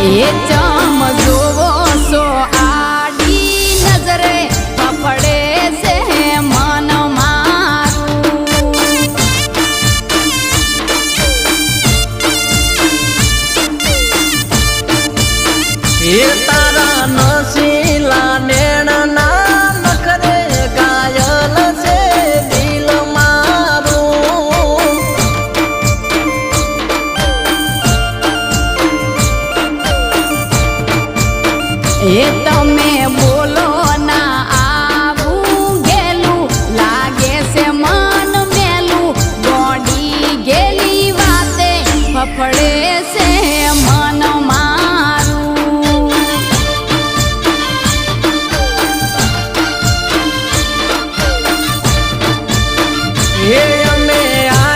એ ચમ જોવો સો આડી નજરે ફફડે છે મન મારું એ તારા નસીલા નેણના નખરે ઘાયલ છે દિલ મારું એ તમે બોલો ના આવું ગેલું લાગે છે મન મેલું ગોડી ગેલી વાતે ફફડે